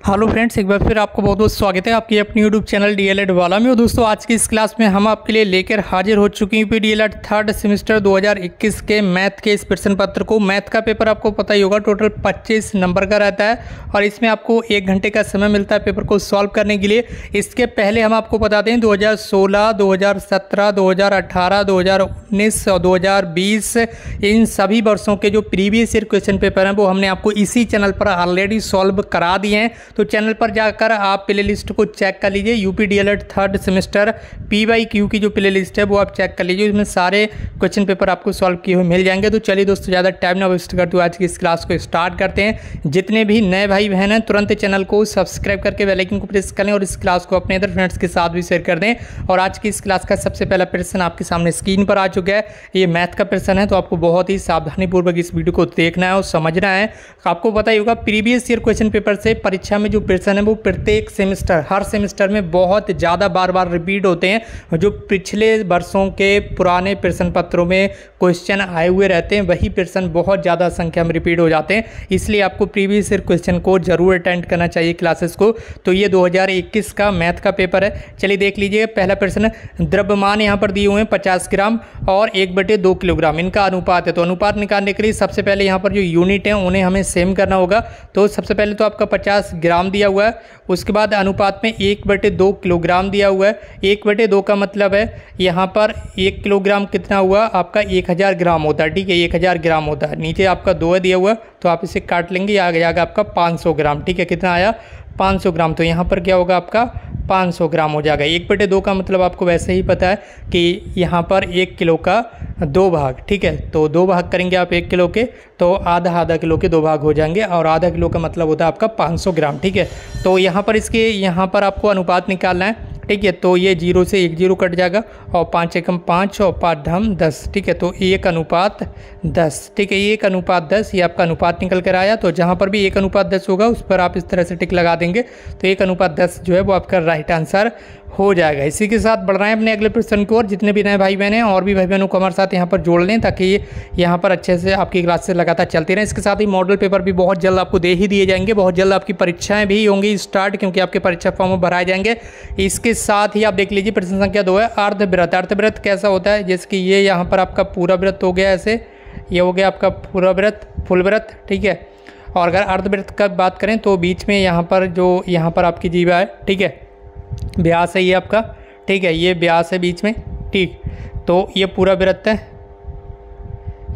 Hello friends, एक बार फिर आपको बहुत बहुत स्वागत है आपकी अपनी यूट्यूब चैनल डीएलएड वाला में। दोस्तों, आज की इस क्लास में हम आपके लिए लेकर हाजिर हो चुके हैं डीएलएड थर्ड सेमेस्टर 2021 के मैथ के इस प्रश्न पत्र को। मैथ का पेपर आपको पता ही होगा, टोटल 25 नंबर का रहता है और इसमें आपको 1 घंटे का समय मिलता है पेपर को सॉल्व करने के लिए। इसके पहले हम आपको बता दें 2016, 2017, 2018, 2019 और 2020 इन सभी वर्षों के जो प्रीवियस ईयर क्वेश्चन पेपर हैं वो हमने आपको इसी चैनल पर ऑलरेडी सॉल्व करा दिए हैं। तो चैनल पर जाकर आप प्ले लिस्ट को चेक कर लीजिए। UP DElEd third semester PYQ की जो प्ले लिस्ट है वो आप चेक कर लीजिए, उसमें सारे क्वेश्चन पेपर आपको सॉल्व किए हुए मिल जाएंगे। तो चलिए दोस्तों, ज़्यादा टाइम ना वेस्ट करते हुए आज की इस क्लास को स्टार्ट करते हैं। जितने भी नए भाई बहन हैं तुरंत चैनल को सब्सक्राइब करके बेल आइकन को प्रेस कर लें और इस क्लास को अपने अदर फ्रेंड्स के साथ भी शेयर कर दें। और आज की इस क्लास का सबसे पहला प्रश्न आपके सामने स्क्रीन पर आ चुका है। ये मैथ का प्रश्न है, तो आपको बहुत ही सावधानीपूर्वक इस वीडियो को देखना है और समझना है। आपको पता ही होगा प्रीवियस ईयर क्वेश्चन पेपर से परीक्षा में जो प्रश्न है वो प्रत्येक सेमेस्टर हर सेमेस्टर में बहुत ज़्यादा बार बार रिपीट होते हैं। जो पिछले वर्षों के पुराने प्रश्न पत्रों में क्वेश्चन आए हुए रहते हैं वही प्रश्न बहुत ज़्यादा संख्या में रिपीट हो जाते हैं। इसलिए आपको प्रीवियस ईयर क्वेश्चन को जरूर अटेंड करना चाहिए क्लासेस को। तो ये 2021 का मैथ का पेपर है। चलिए देख लीजिए पहला प्रश्न। द्रव्यमान यहाँ पर दिए हुए हैं 50 ग्राम और 1/2 किलोग्राम, इनका अनुपात है। तो अनुपात निकालने के लिए सबसे पहले यहाँ पर जो यूनिट है उन्हें हमें सेम करना होगा। तो सबसे पहले तो आपका 50 ग्राम दिया हुआ है, उसके बाद अनुपात में 1/2 किलोग्राम दिया हुआ है। 1/2 का मतलब है यहाँ पर 1 किलोग्राम कितना हुआ आपका 1000 ग्राम होता है। ठीक है, 1000 ग्राम होता है। नीचे आपका 2 है दिया हुआ है तो आप इसे काट लेंगे, आ जाएगा आपका 500 ग्राम। ठीक है, कितना आया 500 ग्राम। तो यहाँ पर क्या होगा आपका 500 ग्राम हो जाएगा। 1/2 का मतलब आपको वैसे ही पता है कि यहाँ पर 1 किलो का 2 भाग। ठीक है, तो 2 भाग करेंगे आप 1 किलो के तो आधा किलो के 2 भाग हो जाएंगे और आधा किलो का मतलब होता है आपका 500 ग्राम। ठीक है, तो यहाँ पर इसके यहाँ पर आपको अनुपात निकालना है। ठीक है, तो ये 0 से 1 0 कट जाएगा और 5 एकम 5 और 5 ढम 10। ठीक है, तो 1:10। ठीक है, 1:10 ये आपका अनुपात निकल कर आया। तो जहाँ पर भी 1:10 होगा उस पर आप इस तरह से टिक लगा देंगे तो 1:10 जो है वो आपका राइट आंसर हो जाएगा। इसी के साथ बढ़ रहे हैं अपने अगले प्रश्न को। और जितने भी नए भाई बहन हैं और भी भाई बहनों को हमारे साथ यहाँ पर जोड़ लें ताकि यहाँ पर अच्छे से आपकी क्लास से लगातार चलती रहें। इसके साथ ही मॉडल पेपर भी बहुत जल्द आपको दे ही दिए जाएंगे। बहुत जल्द आपकी परीक्षाएं भी होंगी स्टार्ट, क्योंकि आपके परीक्षा फॉर्म भराए जाएंगे। इसके साथ ही आप देख लीजिए प्रश्न संख्या 2 है अर्धवृत्त। अर्धवृत्त कैसा होता है, जैसे कि ये यहाँ पर आपका पूरा वृत्त हो गया, ऐसे ये हो गया आपका पूरा वृत्त, फुल वृत्त। ठीक है, और अगर अर्धवृत्त का बात करें तो बीच में यहाँ पर जो यहाँ पर आपकी जीवा है, ठीक है, व्यास है ये आपका। ठीक है, ये व्यास है बीच में। ठीक, तो ये पूरा वृत्त है,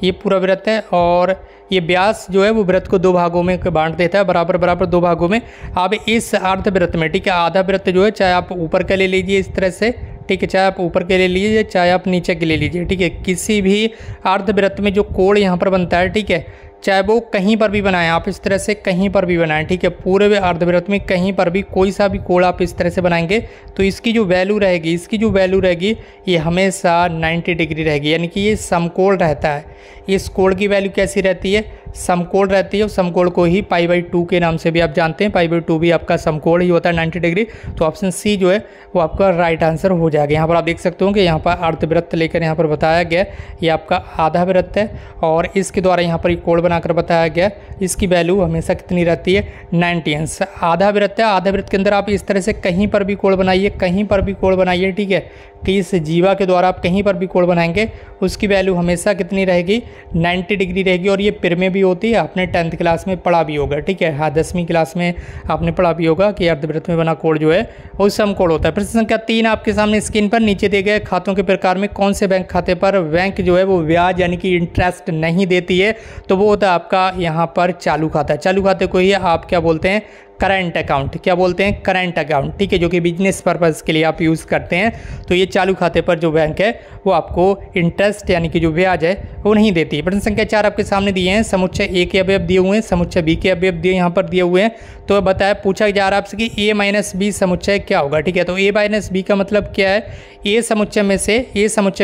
ये पूरा वृत्त है और ये व्यास जो है वो वृत्त को 2 भागों में बांट देता है, बराबर बराबर 2 भागों में। अब इस अर्धवृत्त में, ठीक है, आधा वृत्त जो है चाहे आप ऊपर का ले लीजिए इस तरह से, ठीक है, चाहे आप ऊपर के ले लीजिए चाहे आप नीचे के ले लीजिए। ठीक है, किसी भी अर्धवृत्त में जो कोण यहाँ पर बनता है, ठीक है, चाहे वो कहीं पर भी बनाएं आप इस तरह से, कहीं पर भी बनाएं। ठीक है, पूरे अर्धवृत्त में कहीं पर भी कोई सा भी कोण आप इस तरह से बनाएंगे तो इसकी जो वैल्यू रहेगी, इसकी जो वैल्यू रहेगी ये हमेशा 90 डिग्री रहेगी, यानी कि ये समकोण रहता है। इस कोण की वैल्यू कैसी रहती है, समकोण रहती है। और समकोण को ही π/2 के नाम से भी आप जानते हैं। π/2 भी आपका समकोण ही होता है 90 डिग्री। तो ऑप्शन सी जो है वो आपका राइट आंसर हो जाएगा। यहाँ पर आप देख सकते हो कि यहाँ पर अर्धवृत्त लेकर यहाँ पर बताया गया ये आपका आधा वृत्त है और इसके द्वारा यहाँ पर एक कोण बनाकर बताया गया। इसकी वैल्यू हमेशा कितनी रहती है 90 अंश। आधा वृत्त है, आधा वृत्त के अंदर आप इस तरह से कहीं पर भी कोण बनाइए, कहीं पर भी कोण बनाइए। ठीक है, कि इस जीवा के द्वारा आप कहीं पर भी कोण बनाएंगे उसकी वैल्यू हमेशा कितनी रहेगी 90 डिग्री रहेगी। और ये पिर में भी होती है, आपने 10th क्लास में पढ़ा भी होगा। ठीक है, हाँ 10वीं क्लास में आपने पढ़ा भी होगा कि अर्धवृत्त में बना कोण जो है वो समकोण होता है। प्रश्न संख्या 3 आपके सामने स्क्रीन पर। नीचे दिए गए खातों के प्रकार में कौन से बैंक खाते पर बैंक जो है वो ब्याज यानी कि इंटरेस्ट नहीं देती है, तो वो होता है आपका यहाँ पर चालू खाता। चालू खाते को ही आप क्या बोलते हैं, करंट अकाउंट। क्या बोलते हैं, करंट अकाउंट। ठीक है, जो कि बिजनेस पर्पज़ के लिए आप यूज़ करते हैं। तो ये चालू खाते पर जो बैंक है वो आपको इंटरेस्ट यानी कि जो ब्याज है वो नहीं देती है। प्रश्न संख्या 4 आपके सामने दिए हैं। समुच्चय ए के अवयव दिए हुए हैं, समुच्चय बी के अवयव दिए यहाँ पर दिए हुए हैं। तो बताया पूछा जा रहा है आपसे कि A-B समुच्चय क्या होगा। ठीक है, तो A-B का मतलब क्या है, ए समुच्चय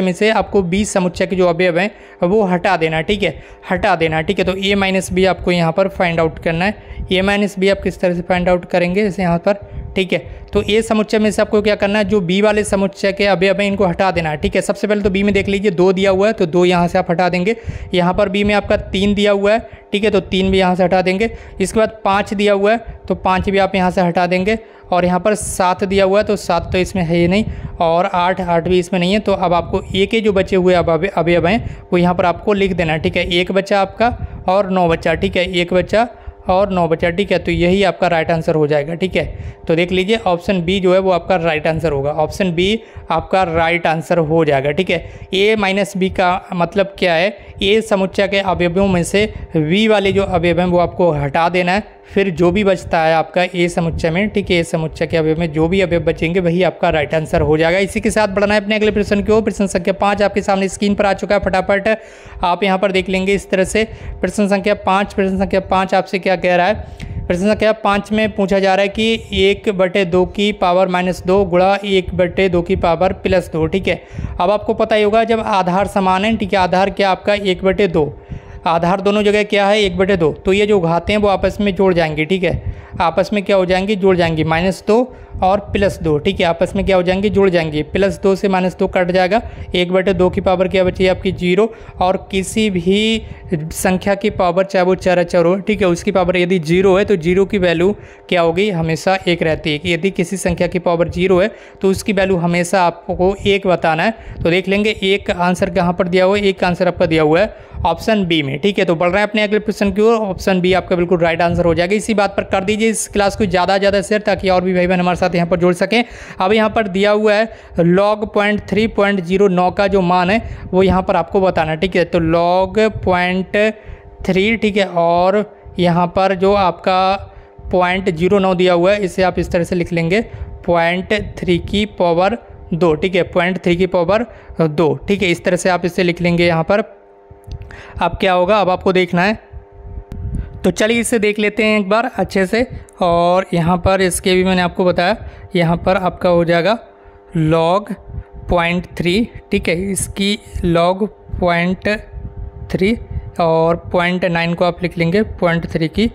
में से आपको बी समुच्चय के जो अवयव हैं वो हटा देना। ठीक है, हटा देना। ठीक है, तो A-B आपको यहाँ पर फाइंड आउट करना है। A-B आप किस तरह से फाइंड आउट करेंगे, जैसे यहाँ पर ठीक है। तो ए समुच्चय में से आपको क्या करना है, जो बी वाले समुच्चय के अवयव हैं इनको हटा देना है, ठीक है। सबसे पहले तो बी में देख लीजिए 2 दिया हुआ है, तो 2 यहाँ से आप हटा देंगे। यहाँ पर बी में आपका 3 दिया हुआ है, ठीक है, तो 3 भी यहाँ से हटा देंगे। इसके बाद 5 दिया हुआ है, तो 5 भी आप यहाँ से हटा देंगे। और यहाँ पर 7 दिया हुआ है, तो 7 तो इसमें है ही नहीं, और 8 भी इसमें नहीं है। तो अब आपको ए के जो बचे हुए अवयव हैं वो यहाँ पर आपको लिख देना, ठीक है। 1 बचा आपका और 9 बचा, ठीक है, 1 बचा और 9 बचा, ठीक है। तो यही आपका राइट आंसर हो जाएगा, ठीक है। तो देख लीजिए ऑप्शन बी जो है वो आपका राइट आंसर होगा, ऑप्शन बी आपका राइट आंसर हो जाएगा, ठीक है। ए माइनस बी का मतलब क्या है, ए समुच्चय के अवयवों में से वी वाले जो अवयव हैं वो आपको हटा देना है, फिर जो भी बचता है आपका ए समुच्चय में, ठीक है, ए समुच्चय के अवयव में जो भी अवयव बचेंगे वही आपका राइट आंसर हो जाएगा। इसी के साथ बढ़ना है अपने अगले प्रश्न की ओर। प्रश्न संख्या 5 आपके सामने स्क्रीन पर आ चुका है, फटाफट आप यहाँ पर देख लेंगे इस तरह से। प्रश्न संख्या 5, प्रश्न संख्या 5 आपसे क्या कह रहा है, प्रश्न संख्या 5 में पूछा जा रहा है कि 1/2 की पावर -2 गुणा 1/2 की पावर +2, ठीक है। अब आपको पता ही होगा जब आधार समान है, ठीक है, आधार क्या आपका 1/2, आधार दोनों जगह क्या है 1/2, तो ये जो घातें हैं वो आपस में जुड़ जाएंगी, ठीक है, आपस में क्या हो जाएंगी, जुड़ जाएंगी, -2 और +2, ठीक है, आपस में क्या हो जाएंगी, जुड़ जाएंगी। +2 से -2 कट जाएगा, 1/2 की पावर क्या बची है आपकी 0, और किसी भी संख्या की पावर चाहे वो चर अचर हो, ठीक है, उसकी पावर यदि 0 है तो 0 की वैल्यू क्या होगी, हमेशा 1 रहती है। कि यदि किसी संख्या की पावर 0 है तो उसकी वैल्यू हमेशा आपको 1 बताना है। तो देख लेंगे एक आंसर कहाँ पर दिया हुआ है, एक आंसर आपका दिया हुआ है ऑप्शन बी में, ठीक है। तो बढ़ रहे हैं अपने अगले प्रश्न की ओर, ऑप्शन बी आपका बिल्कुल राइट आंसर हो जाएगा। इसी बात पर कर दीजिए इस क्लास को ज़्यादा शेयर, ताकि और भी भाई बहन हमारे साथ यहाँ पर जुड़ सकें। अब यहाँ पर दिया हुआ है log 0.3.09 का जो मान है वो यहाँ पर आपको बताना, ठीक है। तो log 0.3, ठीक है, और यहाँ पर जो आपका 0.09 दिया हुआ है इसे आप इस तरह से लिख लेंगे 0.3 की पावर 2, ठीक है, 0.3 की पावर 2, ठीक है, इस तरह से आप इसे लिख लेंगे। यहाँ पर अब क्या होगा, अब आपको देखना है, तो चलिए इसे देख लेते हैं एक बार अच्छे से। और यहाँ पर इसके भी मैंने आपको बताया, यहाँ पर आपका हो जाएगा log 0.3, ठीक है, इसकी log 0.3 और 0.9 को आप लिख लेंगे 0.3 की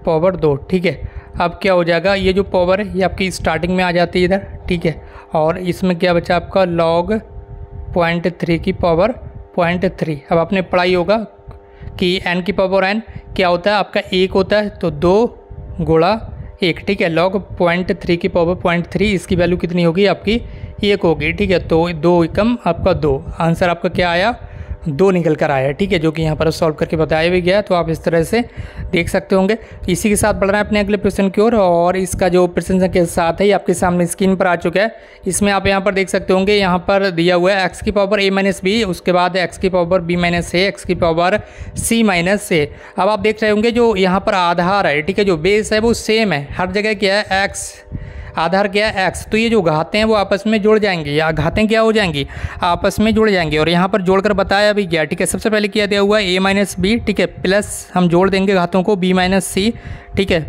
पावर 2, ठीक है। अब क्या हो जाएगा, ये जो पावर है ये आपकी स्टार्टिंग में आ जाती है इधर, ठीक है, और इसमें क्या बचा आपका log 0.3 की पावर 0.3। अब आपने पढ़ाई होगा कि n की पावर n क्या होता है आपका 1 होता है, तो 2 गुणा 1, ठीक है, log 0.3 की पावर 0.3, इसकी वैल्यू कितनी होगी आपकी 1 होगी, ठीक है। तो 2 एकम आपका 2, आंसर आपका क्या आया 2 निकल कर आया, ठीक है, जो कि यहाँ पर सॉल्व करके बताया भी गया। तो आप इस तरह से देख सकते होंगे। इसी के साथ बढ़ रहे हैं अपने अगले प्रश्न की ओर, और इसका जो प्रश्न संख्या 7 है ये आपके सामने स्क्रीन पर आ चुका है। इसमें आप यहाँ पर देख सकते होंगे, यहाँ पर दिया हुआ है x की पावर a-b, उसके बाद x की पावर b-a, x की पावर c-a। अब आप देख रहे होंगे जो यहाँ पर आधार है, ठीक है, जो बेस है वो सेम है, हर जगह क्या है x, आधार क्या है x, तो ये जो घातें हैं वो आपस में जुड़ जाएंगी, या घातें क्या हो जाएंगी, आपस में जुड़ जाएंगी। और यहाँ पर जोड़कर बताया भी गया, ठीक है। सबसे पहले क्या दिया हुआ है a-b, ठीक है, प्लस हम जोड़ देंगे घातों को b-c, ठीक है,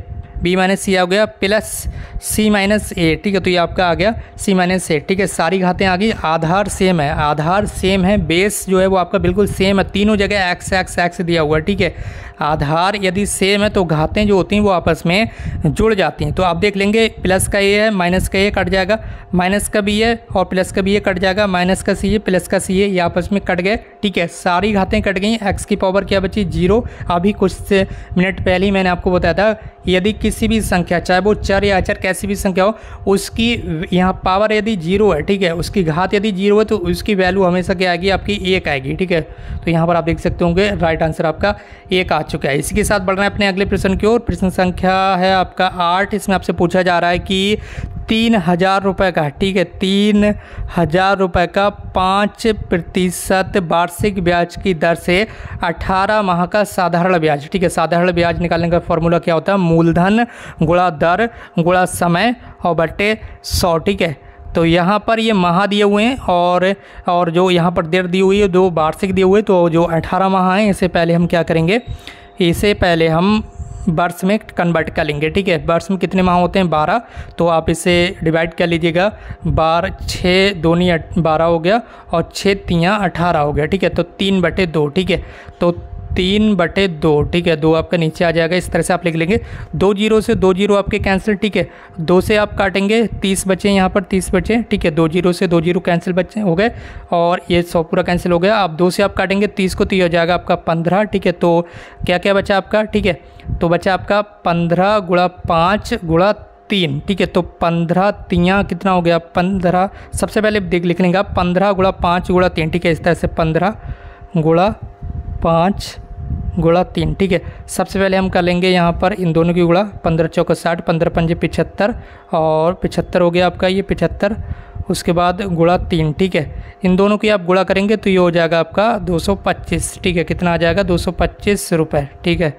b-c आ गया, प्लस c-a, ठीक है, तो ये आपका आ गया c-a, ठीक है, सारी घातें आ गई। आधार सेम है, आधार सेम है, बेस जो है वो आपका बिल्कुल सेम है, तीनों जगह x दिया हुआ है, ठीक है। आधार यदि सेम है तो घातें जो होती हैं वो आपस में जुड़ जाती हैं। तो आप देख लेंगे प्लस का ए है, माइनस का ए कट जाएगा, माइनस का बी है और प्लस का बी ए कट जाएगा, माइनस का सी है, प्लस का सी है, ये आपस में कट गए, ठीक है, सारी घातें कट गई। एक्स की पावर क्या बची 0। अभी कुछ मिनट पहले ही मैंने आपको बताया था यदि किसी भी संख्या, चाहे वो चर या अचर कैसी भी संख्या हो, उसकी यहाँ पावर यदि 0 है, ठीक है, उसकी घात यदि 0 है तो उसकी वैल्यू हमेशा क्या आएगी आपकी 1 आएगी, ठीक है। तो यहाँ पर आप देख सकते होंगे राइट आंसर आपका 1 आ चुका है। इसी के साथ बढ़ रहे हैं अपने अगले प्रश्न की ओर। प्रश्न संख्या है आपका 8। इसमें आपसे पूछा जा रहा है कि 3000 रुपये का, ठीक है, 3000 रुपये का 5% वार्षिक ब्याज की दर से 18 माह का साधारण ब्याज, ठीक है, साधारण ब्याज निकालने का फॉर्मूला क्या होता है, मूलधन गुणा दर गुणा समय और बट्टे 100, ठीक है। तो यहाँ पर ये माह दिए हुए हैं और जो यहाँ पर दर दी हुई है दो वार्षिक दिए हुए, तो जो 18 माह हैं इसे पहले हम क्या करेंगे, इसे पहले हम वर्ष में कन्वर्ट कर लेंगे, ठीक है। वर्ष में कितने माह होते हैं 12, तो आप इसे डिवाइड कर लीजिएगा, 6 दूनी 12 हो गया और 6 तियाँ 18 हो गया, ठीक है। तो 3/2, ठीक है। तो 3/2, ठीक है, 2 आपका नीचे आ जाएगा। इस तरह से आप लिख लेंगे। 2 जीरो से 2 जीरो आपके कैंसिल, ठीक है, 2 से आप काटेंगे 30 बचे, यहाँ पर 30 बचे, ठीक है, 2 जीरो से 2 जीरो कैंसिल बचे हो गए और ये 100 पूरा कैंसिल हो गया। अब 2 से आप काटेंगे 30 को, तो ये हो जाएगा आपका 15, ठीक है। तो क्या क्या बचा आपका, ठीक है, तो बचा आपका 15 गुणा 5 गुणा 3, ठीक है, तो 15 तियाँ कितना हो गया 15। सबसे पहले लिख लेंगे आप 15 गुणा 5 गुणा 3, ठीक है, इस तरह से 15 गुणा 5 गुणा 3, ठीक है। सबसे पहले हम कर लेंगे यहाँ पर इन दोनों की गुणा, 15 चौका 60, 15 पंजे 75 और 75 हो गया आपका ये 75, उसके बाद गुणा 3, ठीक है। इन दोनों की आप गुणा करेंगे तो ये हो जाएगा आपका 225, ठीक है, कितना आ जाएगा 225 रुपये, ठीक है,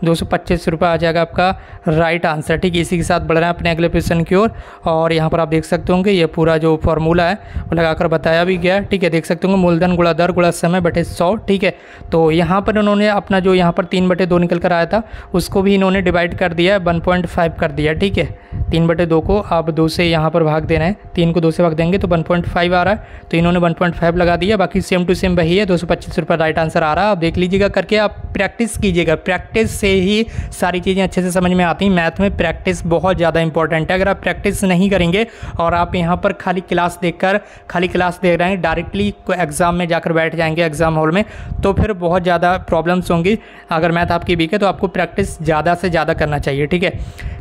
225 रुपये आ जाएगा आपका राइट आंसर, ठीक है। इसी के साथ बढ़ रहे हैं अपने अगले क्वेश्चन की ओर और यहाँ पर आप देख सकते होंगे ये पूरा जो फार्मूला है वो लगाकर बताया भी गया है, ठीक है। देख सकते होंगे मूलधन गुणा दर गुणा समय बटे 100, ठीक है। तो यहाँ पर इन्होंने अपना जो यहाँ पर 3/2 निकल कर आया था उसको भी इन्होंने डिवाइड कर दिया है, 1.5 कर दिया, ठीक है। 3/2 को आप 2 से यहाँ पर भाग देना है, 3 को 2 से भाग देंगे तो 1.5 आ रहा है, तो इन्होंने 1.5 लगा दिया। बाकी सेम टू सेम वही है, 225 रुपये राइट आंसर आ रहा है। आप देख लीजिएगा करके, आप प्रैक्टिस कीजिएगा, प्रैक्टिस से ही सारी चीज़ें अच्छे से समझ में आती हैं। मैथ में प्रैक्टिस बहुत ज़्यादा इंपॉर्टेंट है। अगर आप प्रैक्टिस नहीं करेंगे और आप यहाँ पर खाली क्लास देखकर खाली क्लास देख रहे हैं, डायरेक्टली एग्जाम में जाकर बैठ जाएंगे एग्जाम हॉल में, तो फिर बहुत ज़्यादा प्रॉब्लम्स होंगी। अगर मैथ आपकी वीक है तो आपको प्रैक्टिस ज़्यादा से ज़्यादा करना चाहिए, ठीक है।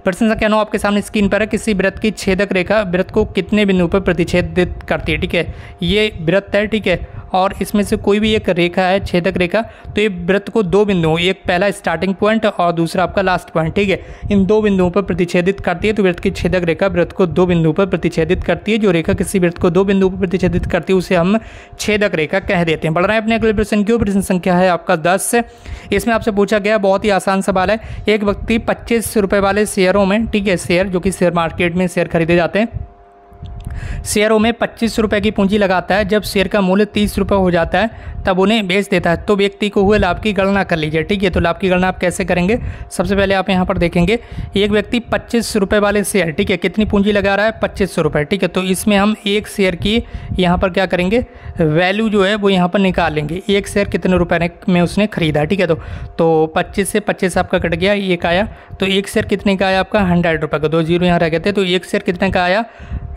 प्रश्न संख्या 9 आपके सामने स्क्रीन पर है। किसी वृत्त की छेदक रेखा वृत्त को कितने बिंदु पर प्रतिच्छेदित करती है, ठीक है। ये वृत्त है, ठीक है, और इसमें से कोई भी एक रेखा है छेदक रेखा, तो ये वृत्त को 2 बिंदुओं, एक पहला स्टार्टिंग पॉइंट और दूसरा आपका लास्ट पॉइंट, ठीक है, इन 2 बिंदुओं पर प्रतिच्छेदित करती है। तो वृत्त की छेदक रेखा वृत्त को 2 बिंदुओं पर प्रतिच्छेदित करती है। जो रेखा किसी वृत्त को 2 बिंदुओं पर प्रतिच्छेदित करती है उसे हम छेदक रेखा कह देते हैं। बढ़ रहे हैं अपने अगले प्रश्न की ओर। प्रश्न संख्या है आपका 10। इसमें आपसे पूछा गया, बहुत ही आसान सवाल है। एक व्यक्ति 25 रुपये वाले शेयरों में, ठीक है, शेयर जो कि शेयर मार्केट में शेयर खरीदे जाते हैं, शेयरों में 25 रुपये की पूंजी लगाता है। जब शेयर का मूल्य 30 रुपये हो जाता है तब उन्हें बेच देता है। तो व्यक्ति को हुए लाभ की गणना कर लीजिए, ठीक है। तो लाभ की गणना आप कैसे करेंगे, सबसे पहले आप यहाँ पर देखेंगे, एक व्यक्ति 25 रुपये वाले शेयर, ठीक है, कितनी पूंजी लगा रहा है 2500 रुपये, ठीक है। तो इसमें हम एक शेयर की यहाँ पर क्या करेंगे, वैल्यू जो है वो यहाँ पर निकाल लेंगे। एक शेयर कितने रुपये में उसने खरीदा, ठीक है। तो 25 से 25 आपका कट गया, एक आया। तो एक शेयर कितने का आया आपका 100 रुपये का, 2 जीरो यहाँ रह गए थे। तो एक शेयर कितने का आया,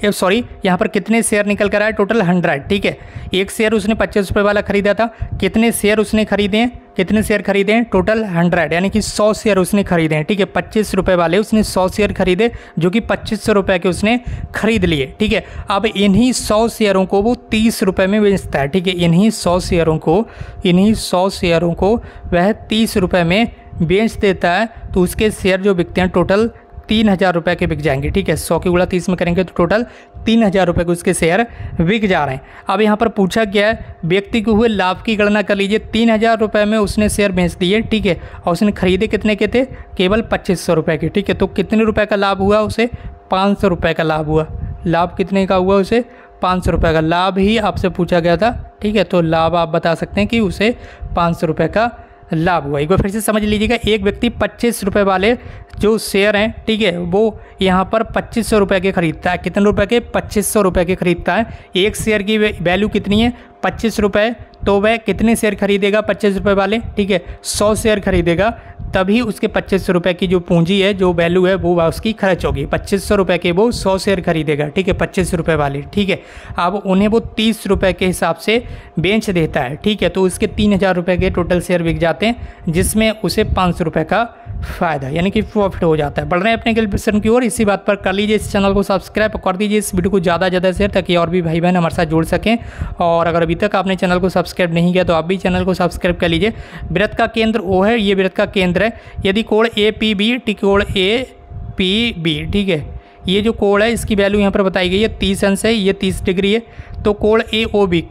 सॉरी, यहाँ पर कितने शेयर निकल कर आया, टोटल 100, ठीक है। एक शेयर उसने 25 रुपये वाला खरीदा था, कितने शेयर उसने खरीदे हैं, कितने शेयर खरीदे हैं, टोटल 100, यानी कि 100 शेयर उसने खरीदे हैं, ठीक है। 25 रुपये वाले उसने 100 शेयर खरीदे जो कि 2500 रुपये के उसने खरीद लिए, ठीक है। अब इन्हीं 100 शेयरों को वो 30 रुपये में बेचता है, ठीक है। इन्हीं 100 शेयरों को वह 30 रुपये में बेच देता है। तो उसके शेयर जो बिकते हैं टोटल 3000 रुपये के बिक जाएंगे, ठीक है। 100 की गुणा 30 में करेंगे तो टोटल 3000 रुपये के उसके शेयर बिक जा रहे हैं। अब यहाँ पर पूछा गया है, व्यक्ति को हुए लाभ की गणना कर लीजिए। 3000 रुपये में उसने शेयर बेच दिए, ठीक है, और उसने खरीदे कितने के थे, केवल 2500 रुपये के, ठीक है। तो कितने रुपये का लाभ हुआ उसे, 500 रुपये का लाभ हुआ। लाभ कितने का हुआ उसे, 500 रुपये का लाभ ही आपसे पूछा गया था, ठीक है। तो लाभ आप बता सकते हैं कि उसे 500 रुपये का लाभ हुआ। एक बार फिर से समझ लीजिएगा, एक व्यक्ति 25 रुपये वाले जो शेयर हैं, ठीक है, वो यहाँ पर 2500 रुपये के खरीदता है। कितने रुपए के, 2500 रुपये के खरीदता है। एक शेयर की वैल्यू कितनी है, 25 रुपये, तो वह कितने शेयर खरीदेगा 25 रुपये वाले, ठीक है, 100 शेयर खरीदेगा, तभी उसके 2500 रुपये की जो पूंजी है, जो वैल्यू है, वो उसकी खर्च होगी। 2500 रुपये के वो 100 शेयर खरीदेगा, ठीक है, 25 रुपये वाले, ठीक है। अब उन्हें वो 30 रुपये के हिसाब से बेच देता है, ठीक है। तो उसके 3000 रुपये के टोटल शेयर बिक जाते हैं, जिसमें उसे 500 रुपये का फ़ायदा यानी कि प्रॉफिट हो जाता है। बढ़ रहे हैं अपने अगले प्रश्न की ओर। इसी बात पर कर लीजिए इस चैनल को सब्सक्राइब कर दीजिए, इस वीडियो को ज़्यादा से ज़्यादा शेयर, ताकि और भी भाई बहन हमारे साथ जुड़ सकें। और अगर अभी तक आपने चैनल को सब्सक्राइब नहीं किया तो आप भी चैनल को सब्सक्राइब कर लीजिए। वृत्त का केंद्र O है, ये वृत्त का केंद्र है। यदि कोण APB, कोण APB, ठीक है, ये जो कोण है इसकी वैल्यू यहाँ पर बताई गई है 30 अंश है, ये 30 डिग्री है। तो कोण AOB,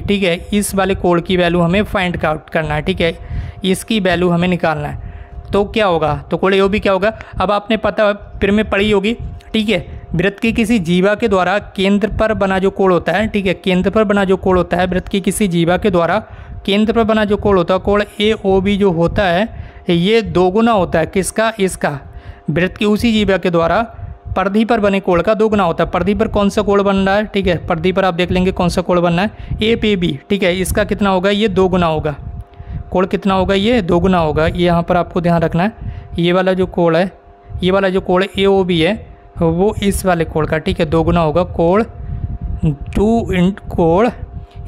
ठीक है, इस वाले कोण की वैल्यू हमें फाइंड आउट करना है, ठीक है, इसकी वैल्यू हमें निकालना है। तो क्या होगा, तो कोण AOB क्या होगा, अब आपने पता फिर में पढ़ी होगी, ठीक है। वृत्त की किसी जीवा के द्वारा केंद्र पर बना जो कोण होता है, ठीक है, केंद्र पर बना जो कोण होता है, वृत्त की किसी जीवा के द्वारा केंद्र पर बना जो कोण होता है, कोण AOB जो होता है, ये दोगुना होता है किसका, इसका। वृत्त की उसी जीवा के द्वारा परिधि पर बने कोण का दोगुना होता है। परिधि पर कौन सा कोण बन रहा है, ठीक है, परिधि पर आप देख लेंगे कौन सा कोण बनना है, APB, ठीक है, इसका कितना होगा, ये दोगुना होगा। कोण कितना होगा, ये 2 गुना होगा। ये यहाँ पर आपको ध्यान रखना है, ये वाला जो कोण है, ये वाला जो कोण ए ओ बी है वो इस वाले कोण का, ठीक है, 2 गुना होगा। कोण 2 × कोण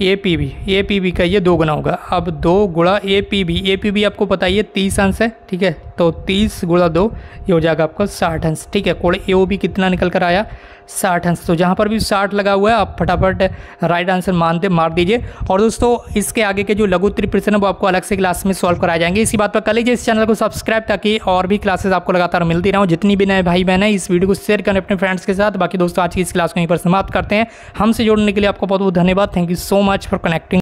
ए पी बी का ये 2 गुना होगा। अब 2 गुणा ए पी बी आपको पता ही है 30 अंश है, ठीक है, तो 30 गुणा 2 ये हो जाएगा आपका 60 अंश, ठीक है। कोण ए ओ बी कितना निकल कर आया, 60 अंश। तो जहाँ पर भी 60 लगा हुआ है आप फटाफट राइट आंसर मार दीजिए। और दोस्तों इसके आगे के जो लघु उत्तरीय प्रश्न है वो आपको अलग से क्लास में सॉल्व कराए जाएंगे। इसी बात पर कर लीजिए इस चैनल को सब्सक्राइब, ताकि और भी क्लासेस आपको लगातार मिलती रहें। जितनी भी नए भाई बहन है इस वीडियो को शेयर करें अपने फ्रेंड्स के साथ। बाकी दोस्तों आज की इस क्लास को यहीं पर समाप्त करते हैं। हमसे जुड़ने के लिए आपको बहुत बहुत धन्यवाद। Thank you so much for connecting.